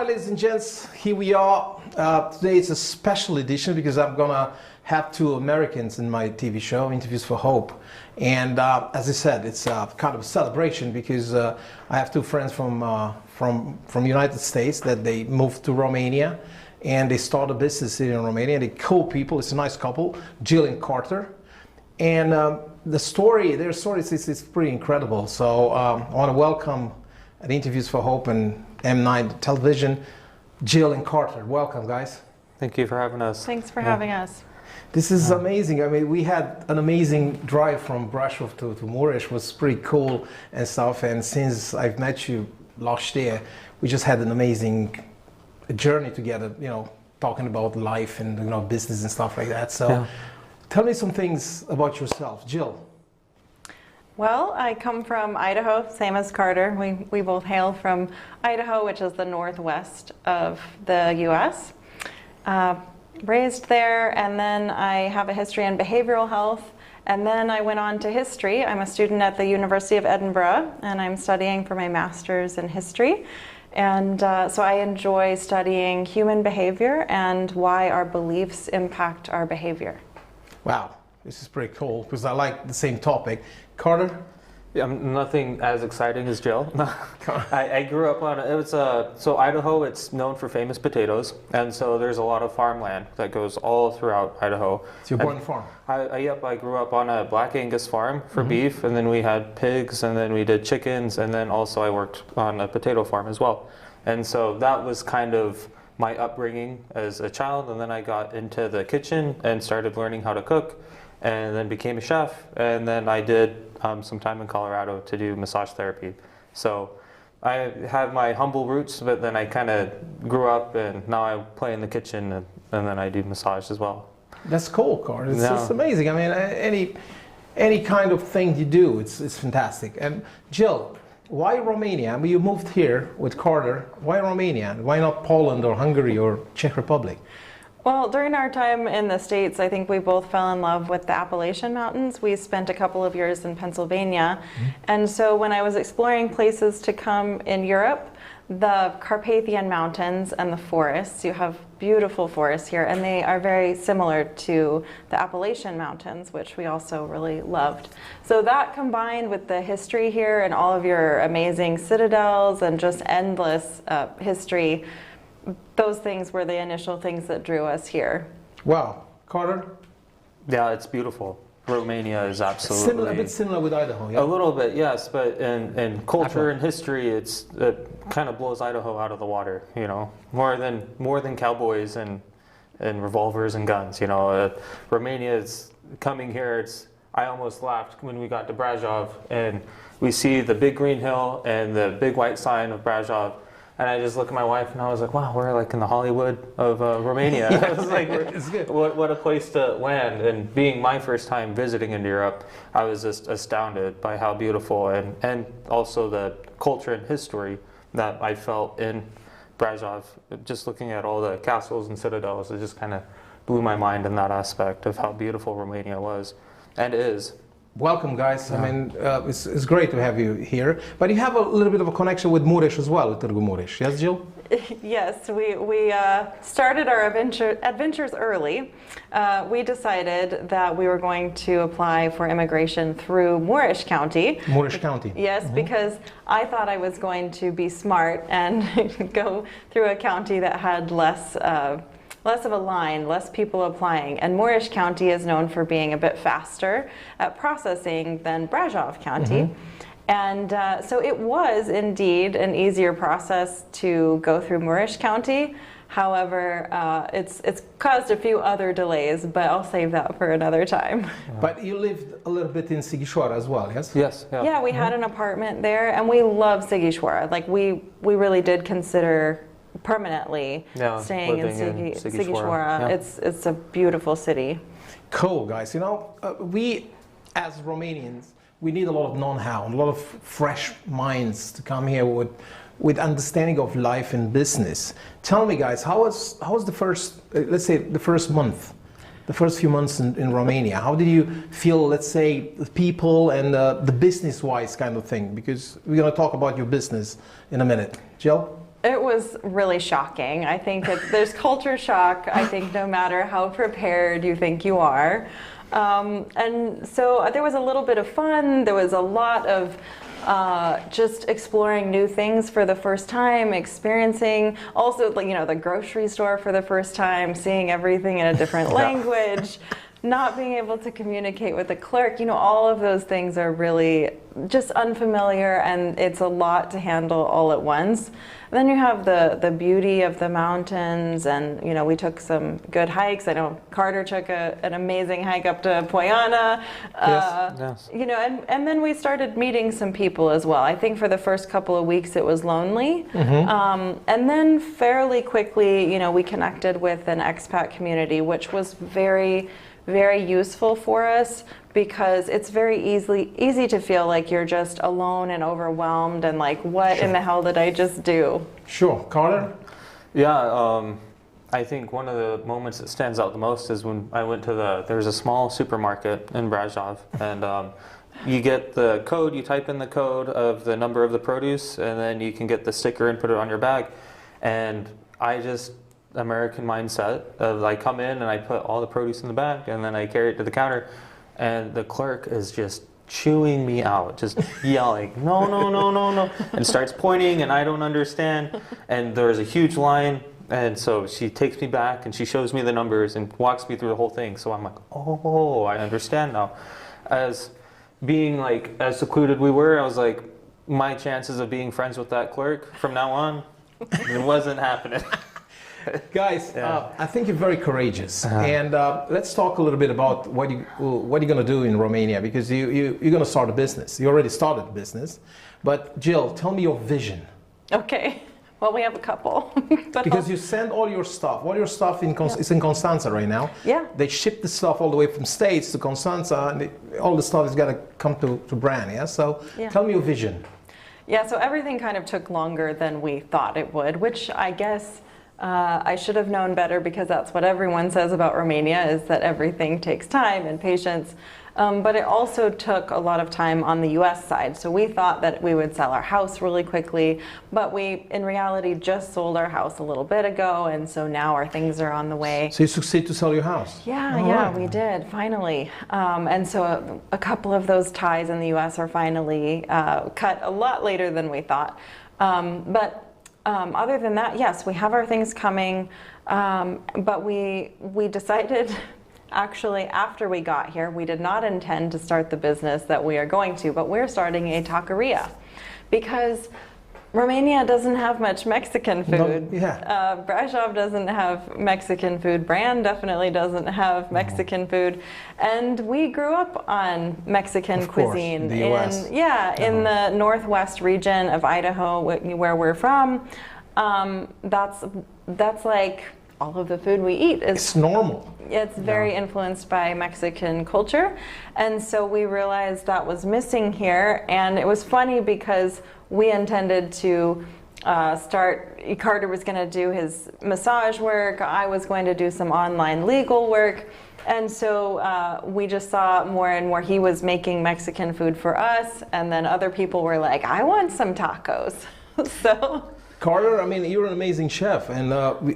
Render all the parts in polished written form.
right, ladies and gents, here we are. Today it's a special edition because I'm gonna have two Americans in my TV show, Interviews for Hope. And as I said, it's kind of a celebration because I have two friends from United States that they moved to Romania and they started a business here in Romania. They're cool people. It's a nice couple, Jillian and Carter. And their story is pretty incredible. So I want to welcome at Interviews for Hope and M9 Television, Jill and Carter. Welcome, guys. Thank you for having us. Thanks for having us. This is amazing. I mean, we had an amazing drive from Brasov to Mureș. Was pretty cool and stuff. And since I've met you last year, we just had an amazing journey together, you know, talking about life and, you know, business and stuff like that. So tell me some things about yourself. Jill. Well, I come from Idaho, same as Carter. We both hail from Idaho, which is the northwest of the U.S. Raised there, and then I have a history in behavioral health, and then I went on to history. I'm a student at the University of Edinburgh, and I'm studying for my master's in history. And so I enjoy studying human behavior and why our beliefs impact our behavior. Wow, this is pretty cool because I like the same topic. Carter? Yeah, nothing as exciting as Jill. I grew up on so Idaho, it's known for famous potatoes, and so there's a lot of farmland that goes all throughout Idaho. So you're born on a farm? I grew up on a Black Angus farm for beef, and then we had pigs, and then we did chickens, and then also I worked on a potato farm as well. And so that was kind of my upbringing as a child, and then I got into the kitchen and started learning how to cook, and then became a chef, and then I did some time in Colorado to do massage therapy. So I have my humble roots, but then I kind of grew up and now I play in the kitchen and then I do massage as well. That's cool, Carter. It's amazing. I mean, any kind of thing you do, it's fantastic. And Jill, why Romania? I mean, you moved here with Carter. Why Romania? Why not Poland or Hungary or Czech Republic? Well, during our time in the States, I think we both fell in love with the Appalachian Mountains. We spent a couple of years in Pennsylvania. And so when I was exploring places to come in Europe, the Carpathian Mountains and the forests, you have beautiful forests here, and they are very similar to the Appalachian Mountains, which we also really loved. So that combined with the history here and all of your amazing citadels and just endless history, those things were the initial things that drew us here. Wow. Carter? Yeah, it's beautiful. Romania is absolutely... A bit similar with Idaho, yeah? A little bit, yes, but in culture and history, it kind of blows Idaho out of the water, you know, more than cowboys and revolvers and guns, you know. Romania is coming here, I almost laughed when we got to Brasov and we see the big green hill and the big white sign of Brasov. And I just looked at my wife and I was like, wow, we're like in the Hollywood of Romania. I was like, what a place to land. And being my first time visiting in Europe, I was just astounded by how beautiful and also the culture and history that I felt in Brasov. Just looking at all the castles and citadels, it just kind of blew my mind in that aspect of how beautiful Romania was and is. Welcome, guys. Yeah. I mean, it's great to have you here. But you have a little bit of a connection with Mureș as well, with Tîrgu-Mureș. Yes, Jill? Yes, we started our adventures early. We decided that we were going to apply for immigration through Mureș County. Mureș County. Yes, because I thought I was going to be smart and go through a county that had less of a line, less people applying. And Mureș County is known for being a bit faster at processing than Brasov County. And so it was indeed an easier process to go through Mureș County. However, it's caused a few other delays, but I'll save that for another time. But you lived a little bit in Sighișoara as well, yes? Yes. Yeah, we had an apartment there, and we love Sighișoara. Like we really did consider permanently staying in Sighișoara. It's a beautiful city. Cool, guys. You know, we as Romanians, we need a lot of know-how, a lot of fresh minds to come here with understanding of life and business. Tell me, guys, how was the first, let's say, the first month, the first few months in Romania? How did you feel, let's say, the people and the business-wise kind of thing? Because we're going to talk about your business in a minute. Jill? It was really shocking. I think there's culture shock, I think, no matter how prepared you think you are. And so there was a little bit of fun. There was a lot of just exploring new things for the first time, experiencing also, like, you know, the grocery store for the first time, seeing everything in a different language, not being able to communicate with the clerk. You know, all of those things are really just unfamiliar, and it's a lot to handle all at once. And then you have the beauty of the mountains, and, you know, we took some good hikes. I know Carter took an amazing hike up to Poyana. Yes. You know, and then we started meeting some people as well. I think for the first couple of weeks it was lonely. And then fairly quickly, you know, we connected with an expat community, which was very, very useful for us, because it's very easy to feel like you're just alone and overwhelmed and like, what in the hell did I just do? Sure. Carter? Yeah, I think one of the moments that stands out the most is when I went to there's a small supermarket in Brasov, and you get the code, you type in the code of the number of the produce, and then you can get the sticker and put it on your bag. And American mindset of, I come in and I put all the produce in the bag, and then I carry it to the counter, and the clerk is just chewing me out, just yelling, no, no, no, no, no, and starts pointing, and I don't understand, and there's a huge line, and so she takes me back and she shows me the numbers and walks me through the whole thing. So I'm like, oh, I understand now. As being like, as secluded we were, I was like, my chances of being friends with that clerk from now on, it wasn't happening. Guys, I think you're very courageous, and let's talk a little bit about what you're going to do in Romania, because you're going to start a business. You already started a business, but Jill, tell me your vision. Okay, well, we have a couple. But because you send all your stuff is in Constanța right now. Yeah. They ship the stuff all the way from States to Constanța, and all the stuff is going to come to Bran, yeah? So tell me your vision. Yeah, so everything kind of took longer than we thought it would, which I guess I should have known better, because that's what everyone says about Romania, is that everything takes time and patience. But it also took a lot of time on the US side. So we thought that we would sell our house really quickly, but we, in reality, just sold our house a little bit ago, and so now our things are on the way. So you succeed to sell your house? Yeah, we did, finally. And so a couple of those ties in the US are finally cut a lot later than we thought. Other than that, yes, we have our things coming, but we decided, actually, after we got here, we did not intend to start the business that we are going to, but we're starting a taqueria, because Romania doesn't have much Mexican food. No, Brasov doesn't have Mexican food. Bran definitely doesn't have Mexican food. And we grew up on Mexican cuisine. The US. In the northwest region of Idaho, where we're from. That's like all of the food we eat. It's normal. It's very influenced by Mexican culture. And so we realized that was missing here. And it was funny, because we intended to Carter was going to do his massage work, I was going to do some online legal work, and so we just saw more and more he was making Mexican food for us, and then other people were like, I want some tacos. So Carter, I mean, you're an amazing chef, and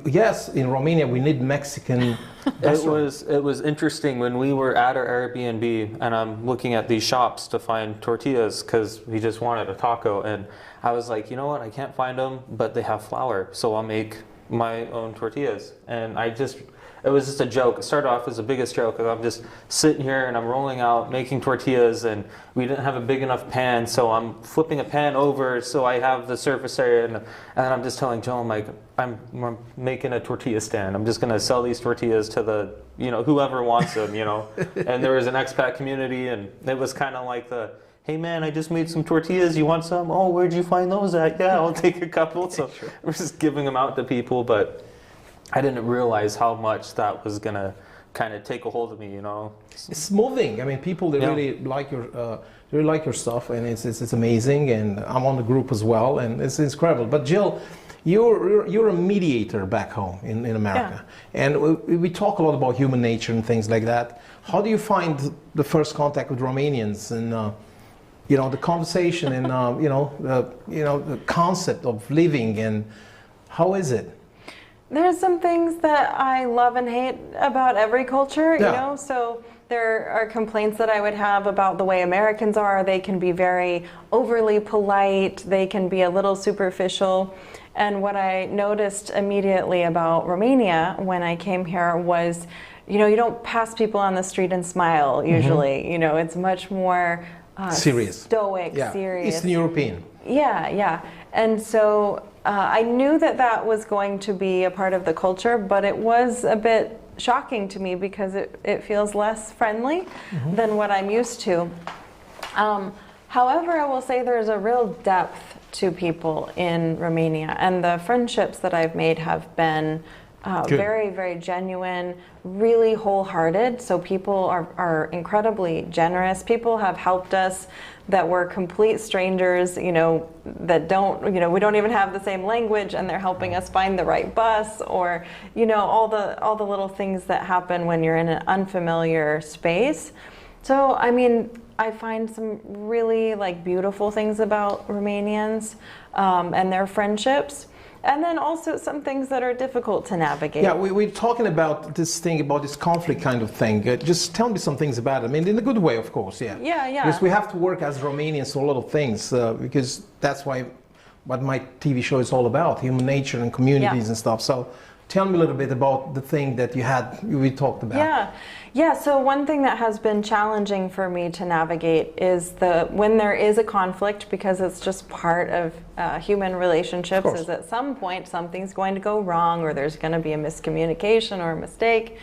yes, in Romania we need Mexican. It was interesting when we were at our Airbnb, and I'm looking at these shops to find tortillas, because we just wanted a taco, and I was like, you know what, I can't find them, but they have flour, so I'll make my own tortillas. And it was just a joke. It started off as the biggest joke, because I'm just sitting here and I'm rolling out, making tortillas, and we didn't have a big enough pan, so I'm flipping a pan over so I have the surface area, and I'm just telling Joe, I'm like, I'm making a tortilla stand. I'm just going to sell these tortillas to the, whoever wants them, And there was an expat community, and it was kind of like hey man, I just made some tortillas, you want some? Oh, where'd you find those at? Yeah, I'll take a couple. So we're just giving them out to people, but I didn't realize how much that was going to kind of take a hold of me, It's moving. I mean, people, they really like your stuff, and it's amazing, and I'm on the group as well, and it's incredible. But Jill, you're a mediator back home in America, and we talk a lot about human nature and things like that. How do you find the first contact with Romanians, and the conversation, and the concept of living, and How is it? There's some things that I love and hate about every culture, you Yeah. know, so there are complaints that I would have about the way Americans are. They can be very overly polite, they can be a little superficial. And what I noticed immediately about Romania when I came here was, you know, you don't pass people on the street and smile usually. You know, it's much more Serious. stoic, Yeah. serious. Eastern European. Yeah, yeah. And so I knew that that was going to be a part of the culture, but it was a bit shocking to me because it feels less friendly than what I'm used to. However, I will say there's a real depth to people in Romania, and the friendships that I've made have been very, very genuine, really wholehearted. So people are incredibly generous. People have helped us that were complete strangers, you know, that don't, you know, we don't even have the same language, and they're helping us find the right bus, or, you know, all the little things that happen when you're in an unfamiliar space. So, I mean, I find some really like beautiful things about Romanians and their friendships. And then also some things that are difficult to navigate. Yeah, we're talking about this thing, about this conflict kind of thing. Just tell me some things about it. I mean, in a good way, of course, yeah. Yeah, yeah. Because we have to work as Romanians on a lot of things, because that's what my TV show is all about, human nature and communities and stuff. So tell me a little bit about the thing that we talked about. Yeah, so one thing that has been challenging for me to navigate is when there is a conflict, because it's just part of human relationships, is at some point something's going to go wrong, or there's going to be a miscommunication or a mistake.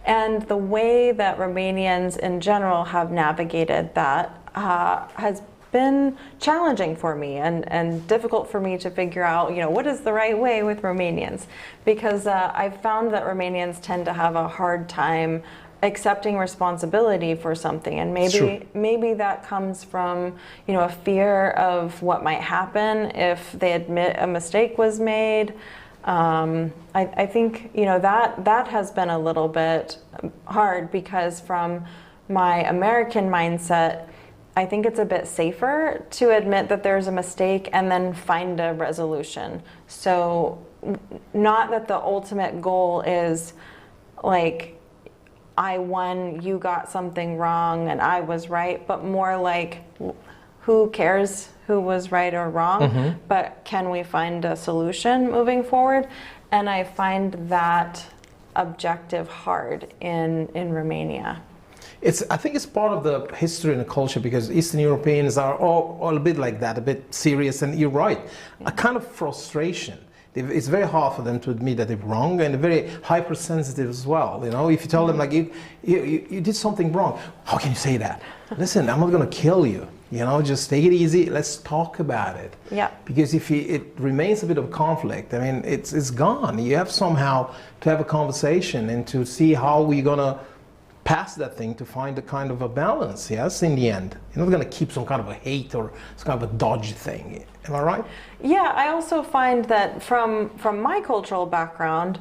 And the way that Romanians in general have navigated that has been challenging for me and difficult for me to figure out, you know, what is the right way with Romanians, because I've found that Romanians tend to have a hard time accepting responsibility for something, and maybe that comes from, you know, a fear of what might happen if they admit a mistake was made. I think, you know, that has been a little bit hard, because from my American mindset, I think it's a bit safer to admit that there's a mistake and then find a resolution. So not that the ultimate goal is like, I won, you got something wrong, and I was right, but more like, who cares who was right or wrong, but can we find a solution moving forward? And I find that objective hard in Romania. I think it's part of the history and the culture, because Eastern Europeans are all a bit like that, a bit serious, and you're right, a kind of frustration. It's very hard for them to admit that they're wrong, and very hypersensitive as well. You know, if you tell them like you did something wrong, how can you say that? Listen, I'm not going to kill you. You know, just take it easy. Let's talk about it. Yeah. Because if it remains a bit of conflict, I mean, it's gone. You have somehow to have a conversation and to see how we're going to pass that thing to find a kind of a balance, yes, in the end. You're not going to keep some kind of a hate or some kind of a dodgy thing. Am I right? Yeah, I also find that from my cultural background,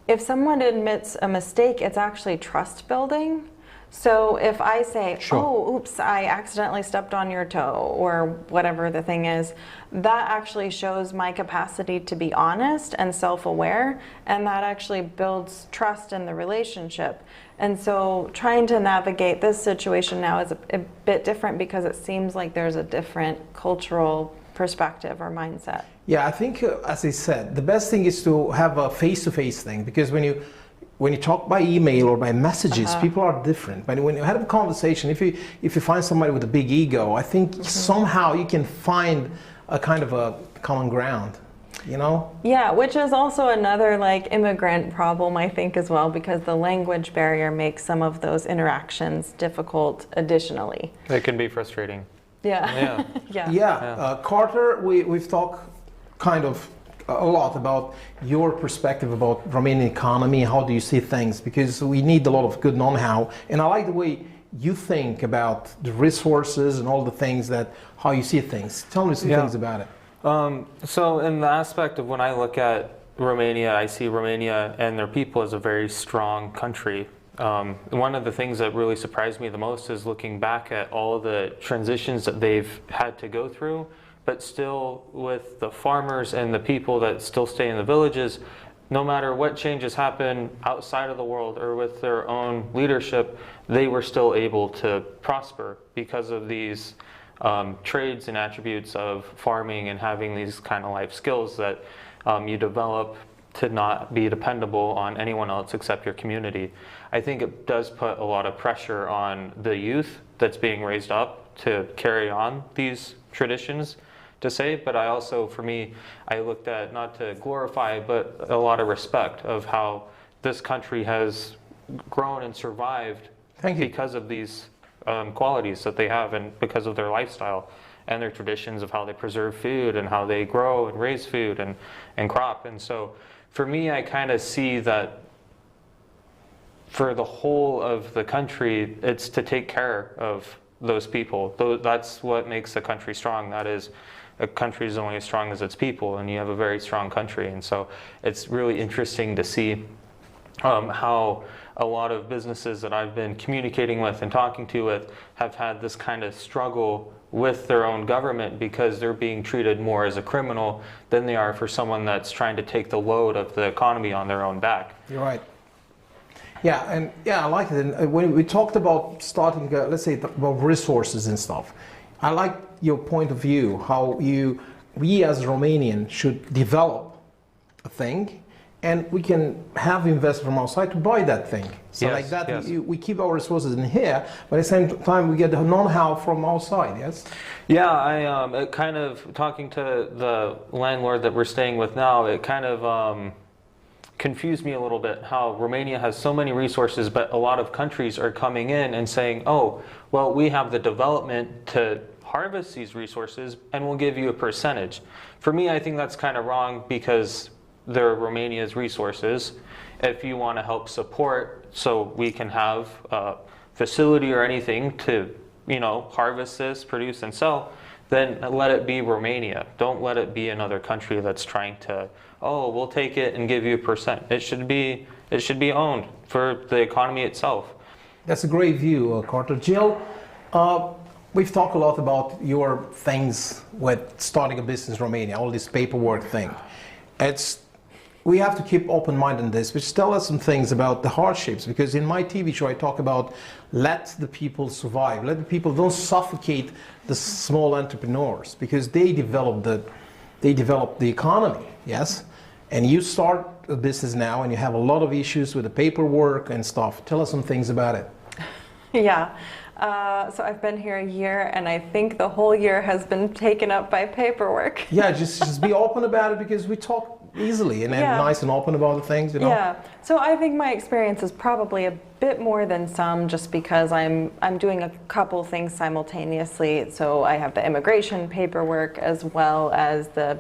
if someone admits a mistake, it's actually trust building. So if I say, oh, oops, I accidentally stepped on your toe, or whatever the thing is, that actually shows my capacity to be honest and self-aware, and that actually builds trust in the relationship. And so trying to navigate this situation now is a bit different, because it seems like there's a different cultural perspective or mindset. Yeah, I think, as I said, the best thing is to have a face-to-face thing, because when you talk by email or by messages, people are different. But when you have a conversation, if you find somebody with a big ego, I think somehow you can find a kind of a common ground, you know? Yeah, which is also another like immigrant problem, I think, as well, because the language barrier makes some of those interactions difficult additionally. It can be frustrating. Yeah. Carter, we've talked kind of a lot about your perspective about Romanian economy. How do you see things? Because we need a lot of good know-how, and I like the way you think about the resources and all the things how you see things. Tell me some things about it. So in the aspect of when I look at Romania, I see Romania and their people as a very strong country. One of the things that really surprised me the most is looking back at all the transitions that they've had to go through but still with the farmers and the people that still stay in the villages, no matter what changes happen outside of the world or with their own leadership, they were still able to prosper because of these trades and attributes of farming and having these kind of life skills that you develop to not be dependable on anyone else except your community. I think it does put a lot of pressure on the youth that's being raised up to carry on these traditions, to say, but I also, for me, I looked at, not to glorify, but a lot of respect of how this country has grown and survived because of these qualities that they have and because of their lifestyle and their traditions of how they preserve food and how they grow and raise food and crop. And so for me, I kind of see that for the whole of the country, it's to take care of those people. That's what makes a country strong. That is, a country is only as strong as its people, and you have a very strong country. And so it's really interesting to see how a lot of businesses that I've been communicating with and talking to with have had this kind of struggle with their own government because they're being treated more as a criminal than they are for someone that's trying to take the load of the economy on their own back. You're right. Yeah, and I like it. And when we talked about starting, let's say, about resources and stuff, I like your point of view, how we as Romanian should develop a thing, and we can have investors from outside to buy that thing. So like that, we keep our resources in here, but at the same time we get the know-how from outside, yes? Yeah, I kind of, talking to the landlord that we're staying with now, it kind of confused me a little bit how Romania has so many resources, but a lot of countries are coming in and saying, oh, well, we have the development to harvest these resources and we'll give you a percentage. For me, I think that's kind of wrong because they're Romania's resources. If you want to help support so we can have a facility or anything to, you know, harvest this, produce and sell, then let it be Romania. Don't let it be another country that's trying to, oh, we'll take it and give you a percent. It should be owned for the economy itself. That's a great view, Carter. Jill, we've talked a lot about your things with starting a business in Romania, all this paperwork thing. We have to keep open mind on this, which tell us some things about the hardships, because in my TV show I talk about let the people survive, let the people don't suffocate the small entrepreneurs, because they develop the economy, yes? And you start a business now and you have a lot of issues with the paperwork and stuff. Tell us some things about it. Yeah. So I've been here a year, and I think the whole year has been taken up by paperwork. Yeah, just be open about it, because we talk easily and nice and open about the things, you know. Yeah. So I think my experience is probably a bit more than some, just because I'm doing a couple things simultaneously. So I have the immigration paperwork as well as the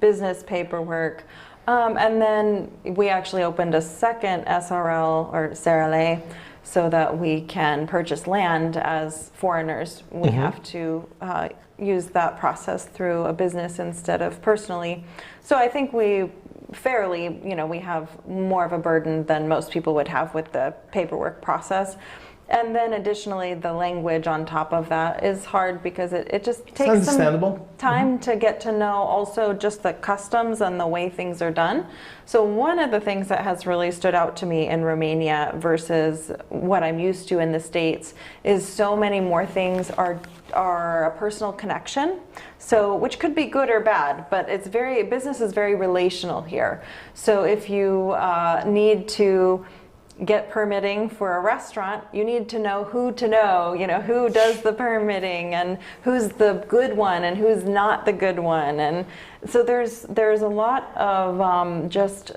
business paperwork. And then we actually opened a second SRL or SRLA, so that we can purchase land as foreigners. We have to use that process through a business instead of personally. So I think we fairly, we have more of a burden than most people would have with the paperwork process. And then additionally, the language on top of that is hard, because it just takes some time to get to know also just the customs and the way things are done. So one of the things that has really stood out to me in Romania versus what I'm used to in the States is so many more things are a personal connection. So, which could be good or bad, but business is very relational here. So if you need to get permitting for a restaurant, you need to know who who does the permitting and who's the good one and who's not the good one. And so there's a lot of just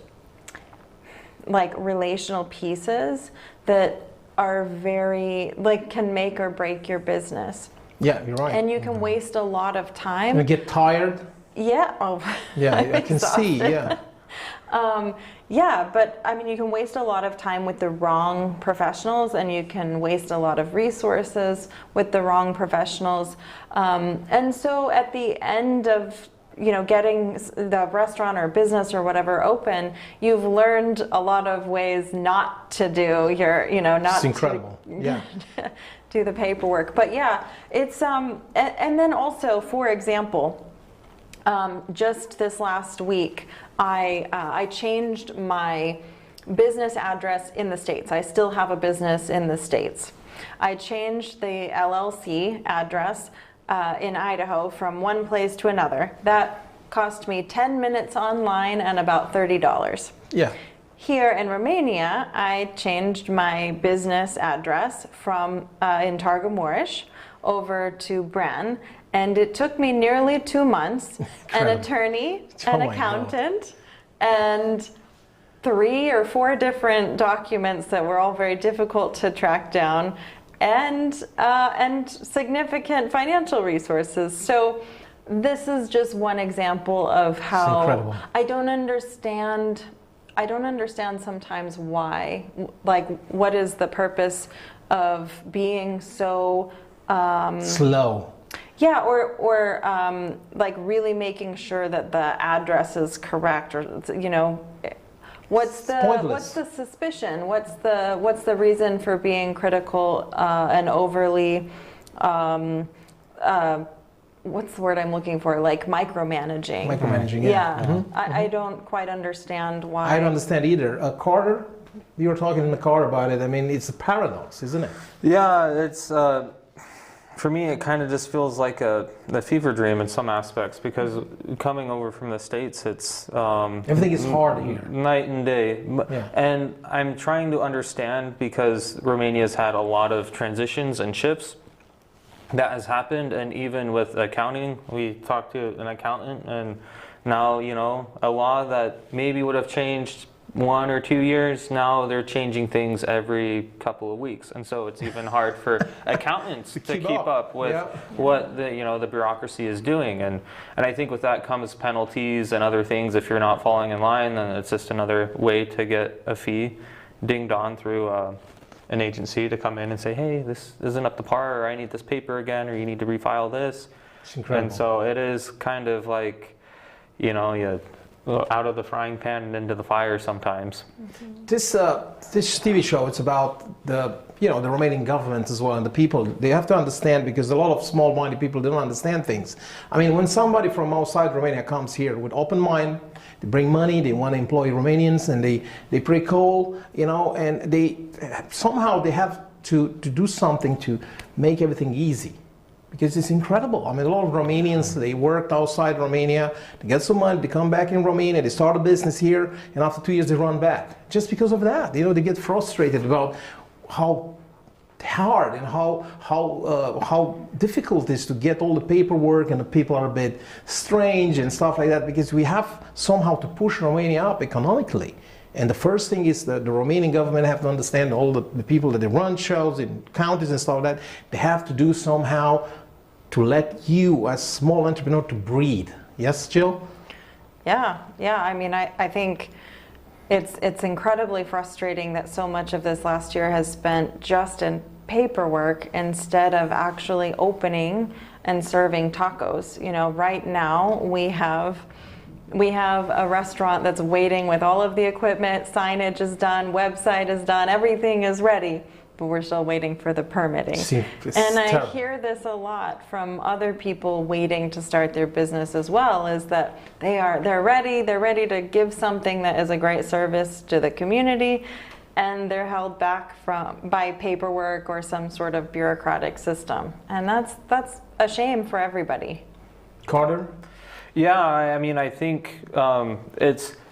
like relational pieces that are very, like, can make or break your business. Yeah, you're right. And you can waste a lot of time. And get tired. Yeah. Oh, yeah, I can see. Yeah. Yeah, but I mean, you can waste a lot of time with the wrong professionals, and you can waste a lot of resources with the wrong professionals. And so at the end of getting the restaurant or business or whatever open, you've learned a lot of ways not to do your, not it's incredible. Yeah. do the paperwork. But yeah, it's and then also, for example, Just this last week, I changed my business address in the States. I still have a business in the States. I changed the LLC address in Idaho from one place to another. That cost me 10 minutes online and about $30. Yeah. Here in Romania, I changed my business address from in Tîrgu-Mureș over to Bran, and it took me nearly 2 months, an attorney, an accountant, and 3 or 4 different documents that were all very difficult to track down, and significant financial resources. So this is just one example of how I don't understand sometimes why, like, what is the purpose of being so slow. Yeah, or like really making sure that the address is correct, or you know, what's the suspicion? What's the reason for being critical and overly what's the word I'm looking for? Like micromanaging. Micromanaging, yeah. Mm-hmm. I don't quite understand why. I don't understand either. Carter, you were talking in the car about it. I mean, it's a paradox, isn't it? Yeah, it's for me. It kind of just feels like a fever dream in some aspects, because coming over from the States, it's everything is hard here, night and day. Yeah. And I'm trying to understand, because Romania's had a lot of transitions and shifts that has happened, and even with accounting, we talked to an accountant, and now, you know, a law that maybe would have changed 1 or 2 years, now they're changing things every couple of weeks, and so it's even hard for accountants to keep up with what the bureaucracy is doing, and I think with that comes penalties and other things. If you're not falling in line, then it's just another way to get a fee dinged on through an agency to come in and say, hey, this isn't up to par, or I need this paper again, or you need to refile this. It's incredible. And so it is kind of like, you know, you out of the frying pan and into the fire sometimes. Mm-hmm. This TV show, it's about the Romanian government as well, and the people. They have to understand, because a lot of small-minded people don't understand things. I mean, when somebody from outside Romania comes here with open mind, they bring money, they want to employ Romanians, and they pretty cool, you know, and they somehow they have to do something to make everything easy. Because it's incredible. I mean, a lot of Romanians, they worked outside Romania, they get some money, they come back in Romania, they start a business here, and after 2 years they run back. Just because of that. You know, they get frustrated about how hard and how difficult it is to get all the paperwork, and the people are a bit strange and stuff like that, because we have somehow to push Romania up economically. And the first thing is that the Romanian government have to understand, all the people that they run shows in counties and stuff like that, they have to do somehow to let you, as small entrepreneur, to breathe. Yes, Jill? Yeah. I mean, I think it's incredibly frustrating that so much of this last year has spent just in paperwork instead of actually opening and serving tacos. You know, right now we have a restaurant that's waiting with all of the equipment, signage is done, website is done, everything is ready, but we're still waiting for the permitting. And I hear this a lot from other people waiting to start their business as well, is that they're ready to give something that is a great service to the community, and they're held back by paperwork or some sort of bureaucratic system. And that's a shame for everybody. Carter? Yeah, I mean, I think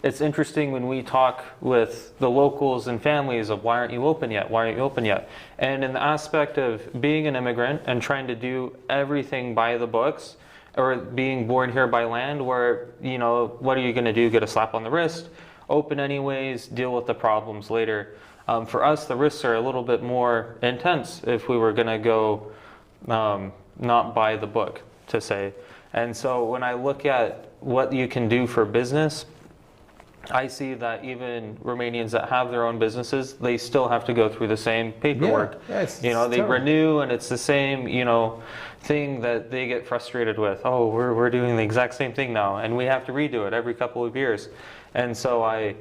it's interesting when we talk with the locals and families of, why aren't you open yet? Why aren't you open yet? And in the aspect of being an immigrant and trying to do everything by the books, or being born here by land, where, you know, what are you going to do? Get a slap on the wrist? Open anyways, deal with the problems later. For us, the risks are a little bit more intense if we were going to go not by the book, to say. And so when I look at what you can do for business, I see that even Romanians that have their own businesses, they still have to go through the same paperwork. Yeah, you know, they renew, and it's the same, you know, thing that they get frustrated with. Oh, we're doing the exact same thing now, and we have to redo it every couple of years. And so I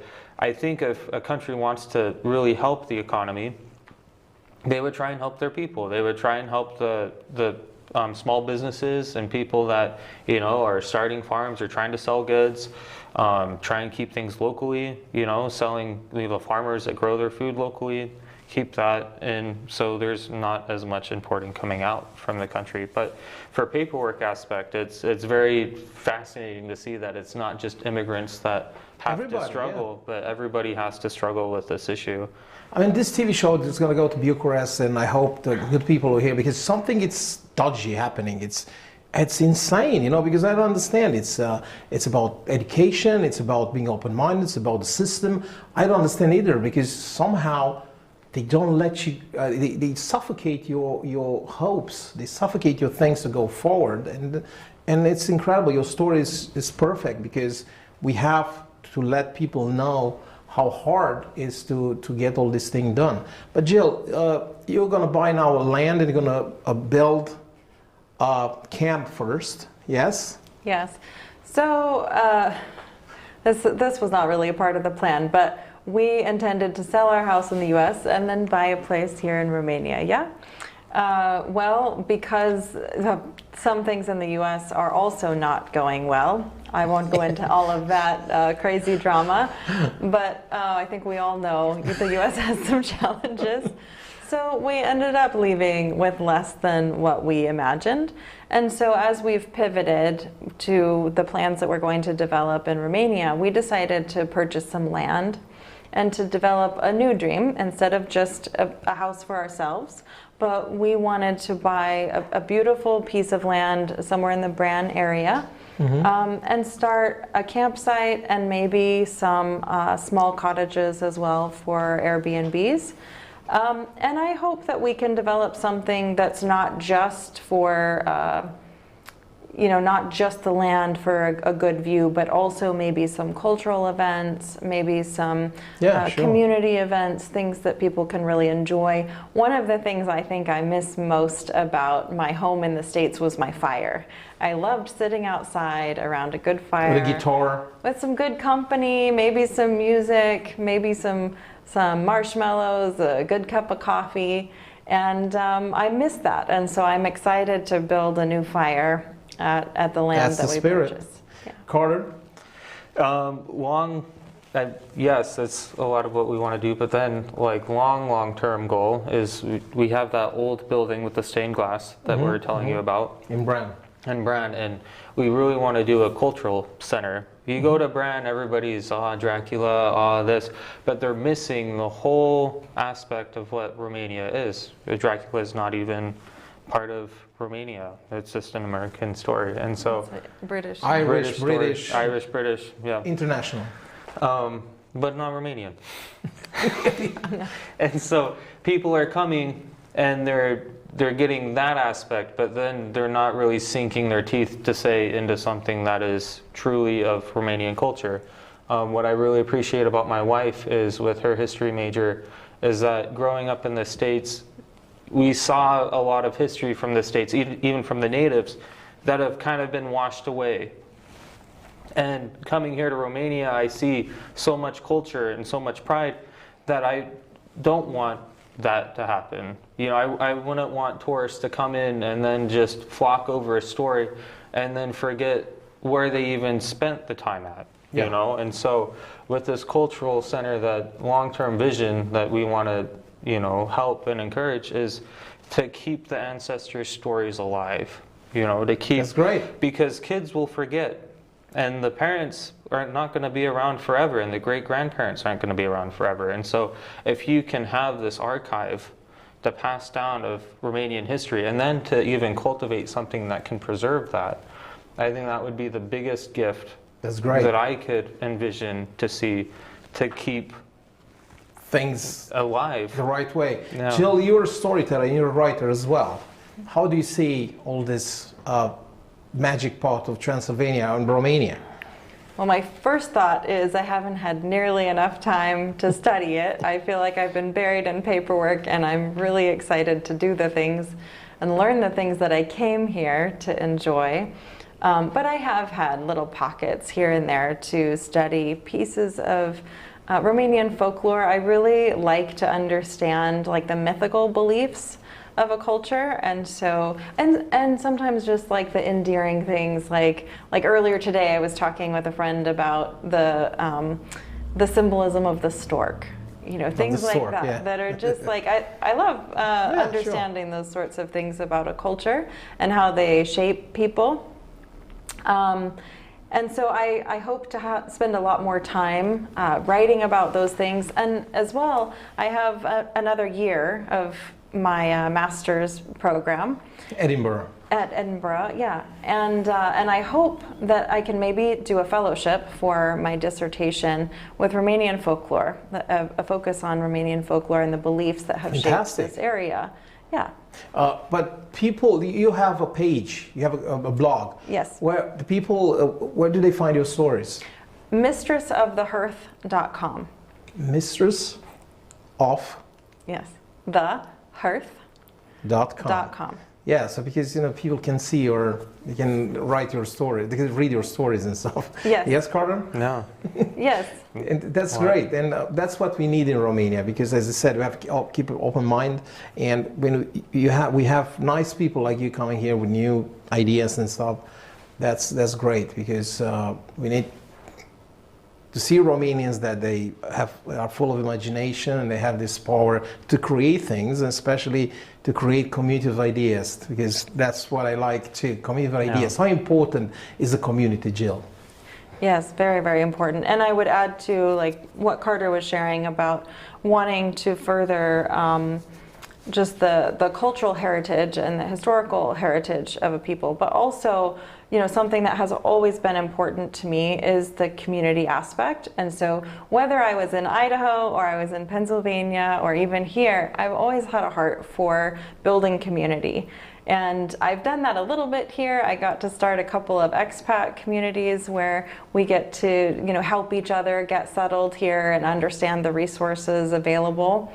think if a country wants to really help the economy, they would try and help their people. They would try and help the small businesses and people that, you know, are starting farms or trying to sell goods, try and keep things locally, you know, selling, you know, farmers that grow their food locally, keep that in, so there's not as much importing coming out from the country. But for paperwork aspect, it's very fascinating to see that it's not just immigrants that have to struggle, but everybody has to struggle with this issue. I mean, this TV show is going to go to Bucharest, and I hope the good people are here, because something it's dodgy happening. It's insane, you know, because I don't understand. It's about education, it's about being open-minded, it's about the system. I don't understand either, because somehow they don't let you, they suffocate your hopes, they suffocate your things to go forward, and it's incredible. Your story is perfect, because we have to let people know how hard it is to get all this thing done. But Jill, you're going to buy now land, and you're going to build a camp first, yes? Yes. So this was not really a part of the plan, but we intended to sell our house in the U.S. and then buy a place here in Romania, yeah? Well, because some things in the U.S. are also not going well. I won't go into all of that crazy drama, but I think we all know the U.S. has some challenges. So we ended up leaving with less than what we imagined. And so as we've pivoted to the plans that we're going to develop in Romania, we decided to purchase some land and to develop a new dream instead of just a house for ourselves. But we wanted to buy a beautiful piece of land somewhere in the Bran area, and start a campsite and maybe some small cottages as well for Airbnbs. And I hope that we can develop something that's not just for, you know, not just the land for a good view, but also maybe some cultural events, maybe some community events, things that people can really enjoy. One of the things I think I miss most about my home in the States was my fire. I loved sitting outside around a good fire. With a guitar. With some good company, maybe some music, maybe some marshmallows, a good cup of coffee, and I miss that. And so I'm excited to build a new fire at the land that we purchased. Yeah. Carter? Yes, that's a lot of what we want to do, but then like long-term goal is we have that old building with the stained glass that we were telling you about. In Bran. And we really want to do a cultural center. You go to Bran, everybody's, Dracula, this, but they're missing the whole aspect of what Romania is. Dracula is not even part of Romania. It's just an American story. And so British, British, yeah. International. But not Romanian. And so people are coming and they're getting that aspect, but then they're not really sinking their teeth to say into something that is truly of Romanian culture. What I really appreciate about my wife is, with her history major, is that growing up in the States, we saw a lot of history from the States, even from the natives, that have kind of been washed away. And coming here to Romania, I see so much culture and so much pride that I don't want that to happen. You know, I wouldn't want tourists to come in and then just flock over a story and then forget where they even spent the time at, you know? And so with this cultural center, that long-term vision that we want to, you know, help and encourage is to keep the ancestors' stories alive, you know, to keep... That's great. Because kids will forget. And the parents are not going to be around forever, and the great-grandparents aren't going to be around forever. And so if you can have this archive to pass down of Romanian history, and then to even cultivate something that can preserve that, I think that would be the biggest gift that I could envision to see, to keep things alive the right way. Yeah. Jill, you're a storyteller and you're a writer as well. How do you see all this magic part of Transylvania and Romania? Well, my first thought is I haven't had nearly enough time to study it. I feel like I've been buried in paperwork, and I'm really excited to do the things and learn the things that I came here to enjoy. But I have had little pockets here and there to study pieces of Romanian folklore. I really like to understand like the mythical beliefs of a culture, and so and sometimes just like the endearing things, like earlier today I was talking with a friend about the symbolism of the stork, you know, things like stork, that, yeah. that are just like I love understanding those sorts of things about a culture and how they shape people. And so I hope to spend a lot more time writing about those things. And as well, I have another year of my master's program. Edinburgh. At Edinburgh, yeah. And I hope that I can maybe do a fellowship for my dissertation with Romanian folklore, a focus on Romanian folklore and the beliefs that have shaped this area. Yeah. But people, you have a page, you have a blog. Yes. Where the people, where do they find your stories? Mistressofthehearth.com. Mistress of? Yes. thehearth.com. Yeah, so because, you know, people can see or they can write your story, they can read your stories and stuff. Yes. Yes, Carter? No. Yes. And that's great, and that's what we need in Romania, because as I said, we have to keep an open mind, and when we have nice people like you coming here with new ideas and stuff, that's great, because we need to see Romanians that they are full of imagination and they have this power to create things, and especially to create community of ideas, because that's what I like too, community of ideas. How important is the community, Jill? Yes, very, very important. And I would add to like what Carter was sharing about wanting to further just the cultural heritage and the historical heritage of a people, but also, you know, something that has always been important to me is the community aspect. And so whether I was in Idaho or I was in Pennsylvania or even here, I've always had a heart for building community. And I've done that a little bit here. I got to start a couple of expat communities where we get to, you know, help each other get settled here and understand the resources available.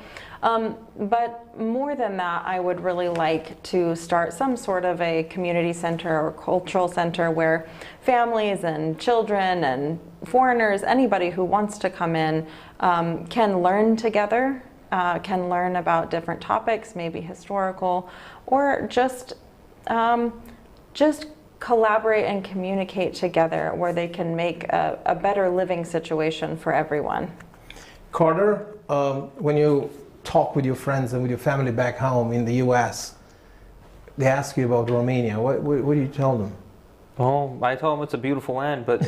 But more than that, I would really like to start some sort of a community center or cultural center where families and children and foreigners, anybody who wants to come in, can learn together, can learn about different topics, maybe historical, or just collaborate and communicate together where they can make a better living situation for everyone. Carter, when you talk with your friends and with your family back home in the U.S., they ask you about Romania. What do you tell them? Well, I tell them it's a beautiful land, but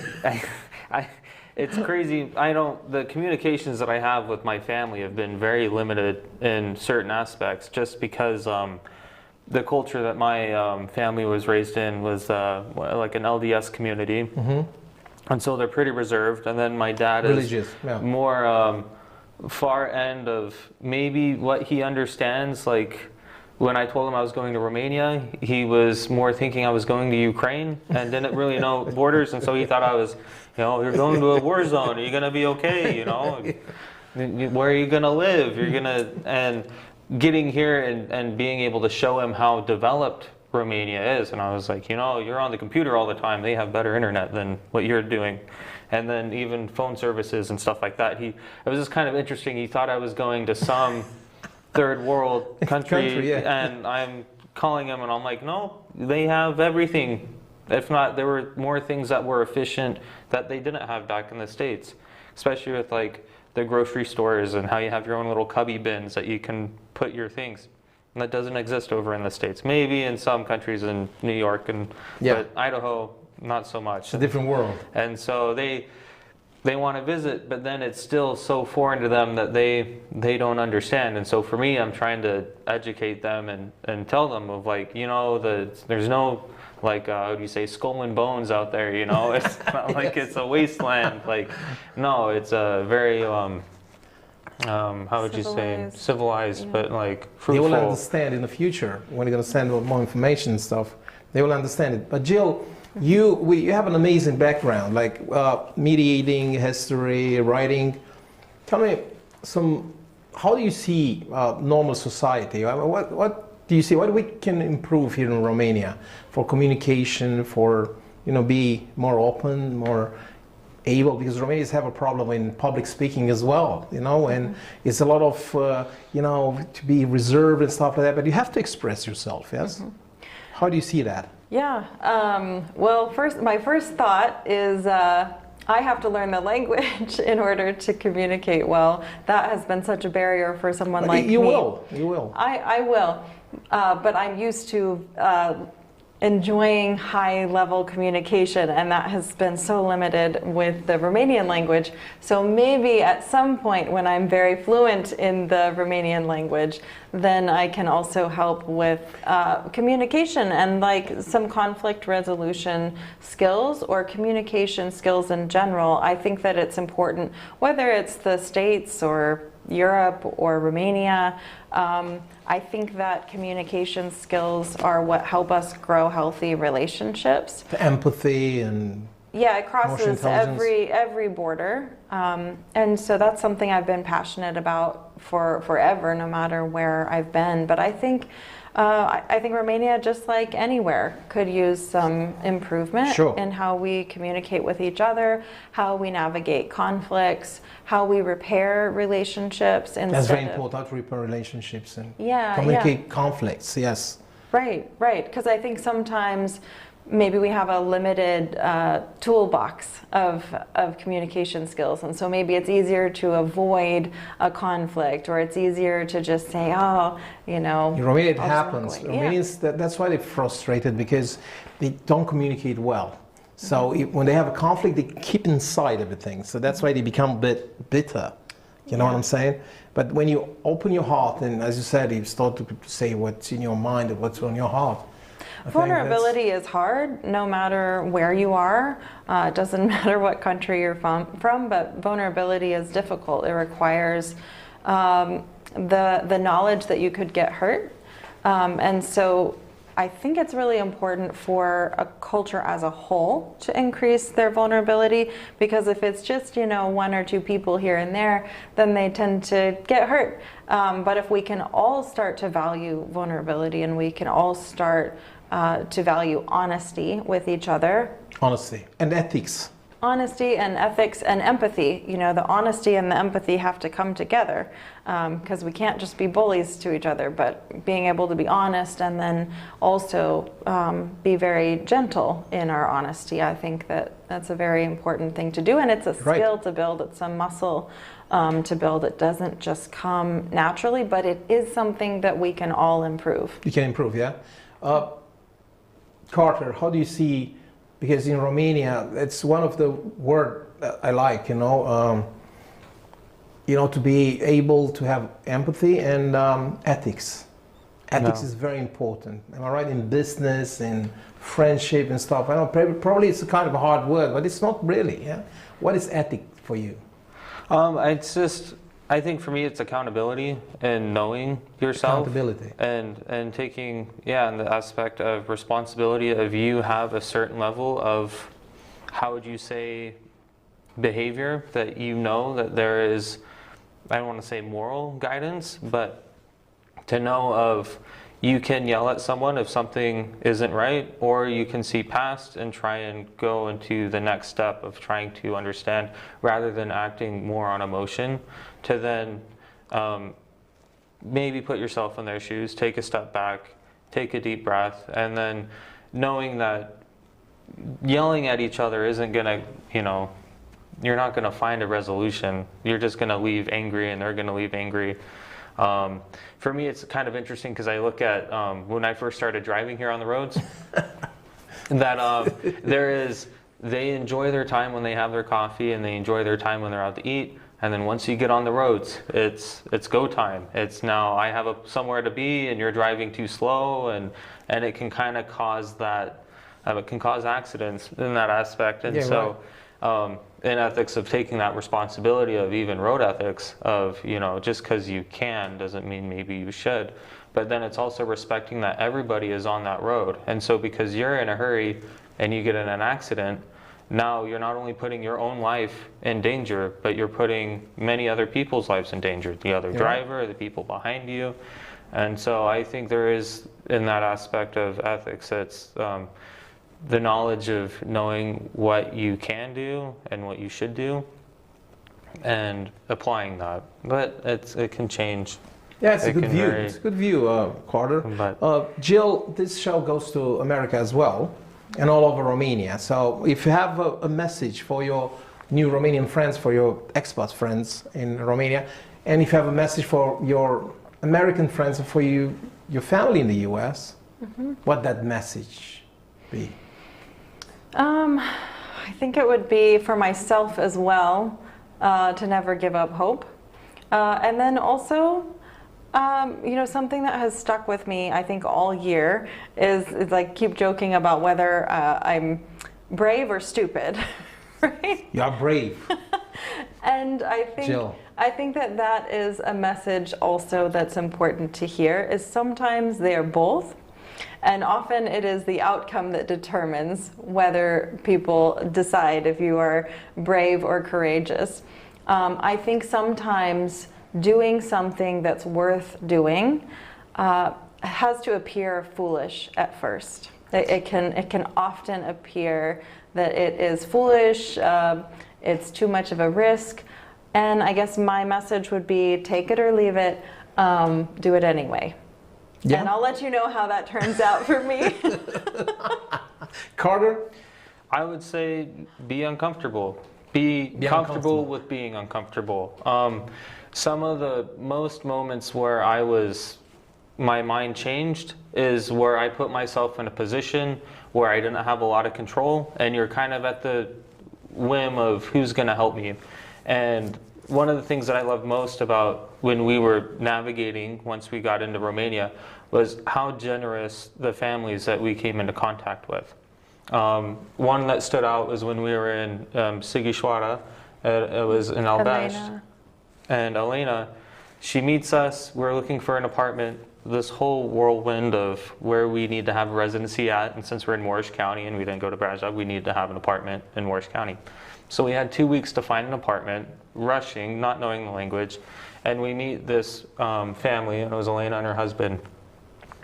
it's crazy. The communications that I have with my family have been very limited in certain aspects, just because the culture that my family was raised in was like an LDS community. Mm-hmm. And so they're pretty reserved. And then my dad religious, is more far end of maybe what he understands. Like when I told him I was going to Romania, he was more thinking I was going to Ukraine and didn't really know borders. And so he thought I was, you know, you're going to a war zone. Are you going to be okay? You know, where are you going to live? You're going to, and getting here and being able to show him how developed Romania is. And I was like, you know, you're on the computer all the time. They have better internet than what you're doing. And then even phone services and stuff like that. It was just kind of interesting. He thought I was going to some third world country, and I'm calling him and I'm like, no, they have everything. If not, there were more things that were efficient that they didn't have back in the States, especially with like the grocery stores and how you have your own little cubby bins that you can put your things. And that doesn't exist over in the States. Maybe in some countries in New York, but Idaho, not so much. It's a different world. And so they want to visit, but then it's still so foreign to them that they don't understand. And so for me, I'm trying to educate them and tell them of like, you know, there's no like, how do you say, skull and bones out there, you know? It's not like it's a wasteland. Like, no, it's a very, how would you say, civilized, but like fruitful. They will understand in the future when you're going to send more information and stuff. They will understand it. But Jill, you have an amazing background, like mediating, history, writing. Tell me how do you see normal society? What do you see? What we can improve here in Romania for communication, for, you know, be more open, more able, because Romanians have a problem in public speaking as well, you know, and it's a lot of, you know, to be reserved and stuff like that, but you have to express yourself, yes? How do you see that? Yeah, well, my first thought is I have to learn the language in order to communicate well. That has been such a barrier for someone like me. You will. I will, but I'm used to enjoying high-level communication, and that has been so limited with the Romanian language. So maybe at some point when I'm very fluent in the Romanian language, then I can also help with communication and like some conflict resolution skills or communication skills in general. I think that it's important, whether it's the States or Europe or Romania. I think that communication skills are what help us grow healthy relationships. The empathy and yeah, it crosses every border, and so that's something I've been passionate about for forever, no matter where I've been. But I think Romania, just like anywhere, could use some improvement in how we communicate with each other, how we navigate conflicts, how we repair relationships. That's very important, to repair relationships and communicate conflicts, yes. Right, because I think sometimes maybe we have a limited toolbox of communication skills, and so maybe it's easier to avoid a conflict, or it's easier to just say, oh, you know. In Romania it happens. Romanians, that's why they're frustrated, because they don't communicate well. So when they have a conflict, they keep inside everything. So that's why they become a bit bitter. You know what I'm saying? But when you open your heart, and as you said, you start to say what's in your mind and what's on your heart. Vulnerability is hard, no matter where you are. It doesn't matter what country you're from, but vulnerability is difficult. It requires the knowledge that you could get hurt. And so I think it's really important for a culture as a whole to increase their vulnerability, because if it's just, you know, one or two people here and there, then they tend to get hurt. But if we can all start to value vulnerability, and we can all start to value honesty with each other. Honesty and ethics. Honesty and ethics and empathy. You know, the honesty and the empathy have to come together, because we can't just be bullies to each other, but being able to be honest and then also be very gentle in our honesty. I think that's a very important thing to do, and it's a skill to build. It's a muscle to build. It doesn't just come naturally, but it is something that we can all improve. You can improve, yeah? Carter, how do you see, because in Romania, it's one of the words I like, you know, to be able to have empathy and ethics. Ethics is very important. Am I right? In business, in friendship and stuff. I know probably it's a kind of a hard word, but it's not really. Yeah. What is ethic for you? I think for me it's accountability and knowing yourself. Accountability. And taking, and the aspect of responsibility of you have a certain level of, how would you say, behavior that you know that there is, I don't want to say moral guidance, but to know of, you can yell at someone if something isn't right, or you can see past and try and go into the next step of trying to understand, rather than acting more on emotion, to then maybe put yourself in their shoes, take a step back, take a deep breath, and then knowing that yelling at each other isn't gonna, you're not gonna find a resolution. You're just gonna leave angry, and they're gonna leave angry. For me, it's kind of interesting, because I look at when I first started driving here on the roads, that they enjoy their time when they have their coffee, and they enjoy their time when they're out to eat. And then once you get on the roads, it's go time. It's now I have somewhere to be, and you're driving too slow, and it can kind of cause that. It can cause accidents in that aspect, and in ethics of taking that responsibility of even road ethics of, just because you can doesn't mean maybe you should. But then it's also respecting that everybody is on that road. And so because you're in a hurry and you get in an accident, now you're not only putting your own life in danger, but you're putting many other people's lives in danger. The other driver, the people behind you. And so I think there is, in that aspect of ethics, it's the knowledge of knowing what you can do and what you should do, and applying that. But it can change. Yeah, it's a good view. It's a good view, Carter. Jill, this show goes to America as well, and all over Romania. So if you have a message for your new Romanian friends, for your expat friends in Romania, and if you have a message for your American friends, or for your family in the U.S., what that message be? I think it would be for myself as well, to never give up hope. And then also, you know, something that has stuck with me, I think, all year is like keep joking about whether I'm brave or stupid, right? You are brave. And I think, Jill. I think that is a message also that's important to hear, is sometimes they are both. And often it is the outcome that determines whether people decide if you are brave or courageous. I think sometimes doing something that's worth doing has to appear foolish at first. It can often appear that it is foolish, it's too much of a risk, and I guess my message would be take it or leave it, do it anyway. Yeah. And I'll let you know how that turns out for me. Carter? I would say be uncomfortable. Be comfortable with being uncomfortable. Some of the most moments where my mind changed is where I put myself in a position where I didn't have a lot of control, and you're kind of at the whim of who's going to help me. And one of the things that I loved most about when we were navigating, once we got into Romania, was how generous the families that we came into contact with. One that stood out was when we were in Sighișoara. It was in Albaș. And Elena, she meets us. We're looking for an apartment. This whole whirlwind of where we need to have a residency at. And since we're in Mureș County and we didn't go to Brajov, we need to have an apartment in Mureș County. So we had 2 weeks to find an apartment, rushing, not knowing the language. And we meet this family, and it was Elena and her husband.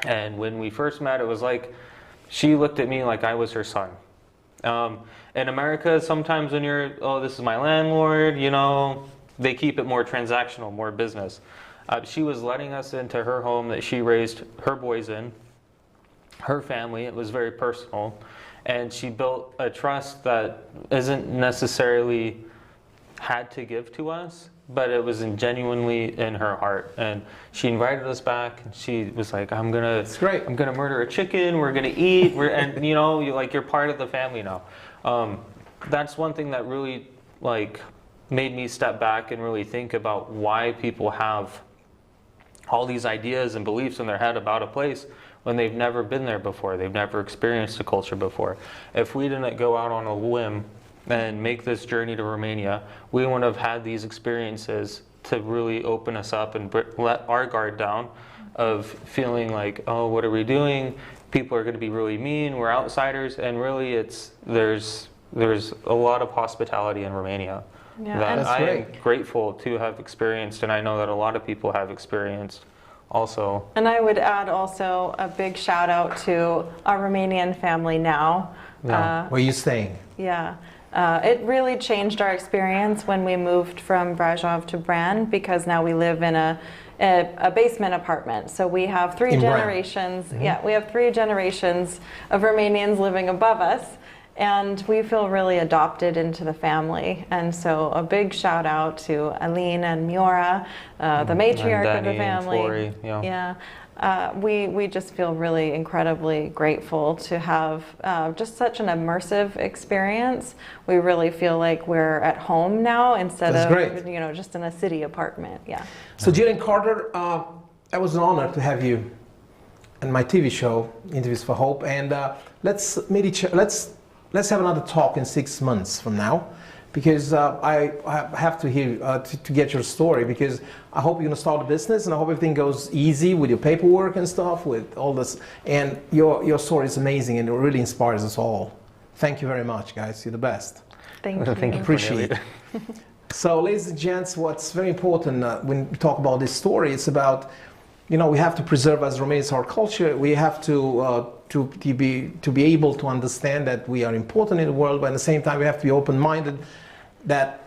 And when we first met, it was like, she looked at me like I was her son. In America, sometimes when you're, oh, this is my landlord, you know, they keep it more transactional, more business. She was letting us into her home that she raised her boys in, her family. It was very personal. And she built a trust that isn't necessarily had to give to us, but it was genuinely in her heart. And she invited us back, and she was like, I'm gonna murder a chicken, we're gonna eat, and you know, you're part of the family now. That's one thing that really made me step back and really think about why people have all these ideas and beliefs in their head about a place when they've never been there before, they've never experienced a culture before. If we didn't go out on a whim and make this journey to Romania, we wouldn't have had these experiences to really open us up and let our guard down of feeling like, oh, what are we doing? People are going to be really mean, we're outsiders, and really there's a lot of hospitality in Romania that I am grateful to have experienced, and I know that a lot of people have experienced also. And I would add also a big shout out to our Romanian family now. Where are you staying? Yeah. It really changed our experience when we moved from Brajov to Bran, because now we live in a basement apartment. So we have three generations. Mm-hmm. Yeah, we have 3 generations of Romanians living above us, and we feel really adopted into the family. And so a big shout out to Aline and Miora, the matriarch of the family. And Flory, we just feel really incredibly grateful to have just such an immersive experience. We really feel like we're at home now instead of just in a city apartment. Yeah. So Jillian Carter, it was an honor to have you in my TV show, Interviews for Hope, and let's have another talk in 6 months from now, because I have to hear to get your story, because I hope you're going to start a business, and I hope everything goes easy with your paperwork and stuff, with all this. And your story is amazing, and it really inspires us all. Thank you very much, guys. You're the best. Thank you. Thank you. Appreciate it. So, ladies and gents, what's very important when we talk about this story, it's about, we have to preserve as Romanians our culture. We have to to be able to understand that we are important in the world, but at the same time we have to be open-minded, that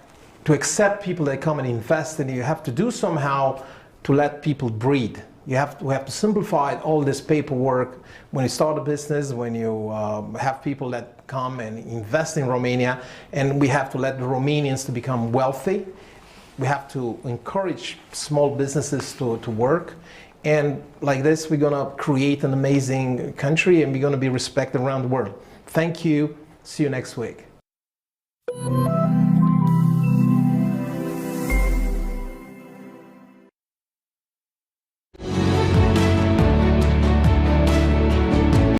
to accept people that come and invest, and you have to do somehow to let people breathe. We have to simplify all this paperwork when you start a business, when you have people that come and invest in Romania, and we have to let the Romanians to become wealthy. We have to encourage small businesses to work. And like this, we're gonna create an amazing country, and we're gonna be respected around the world. Thank you. See you next week.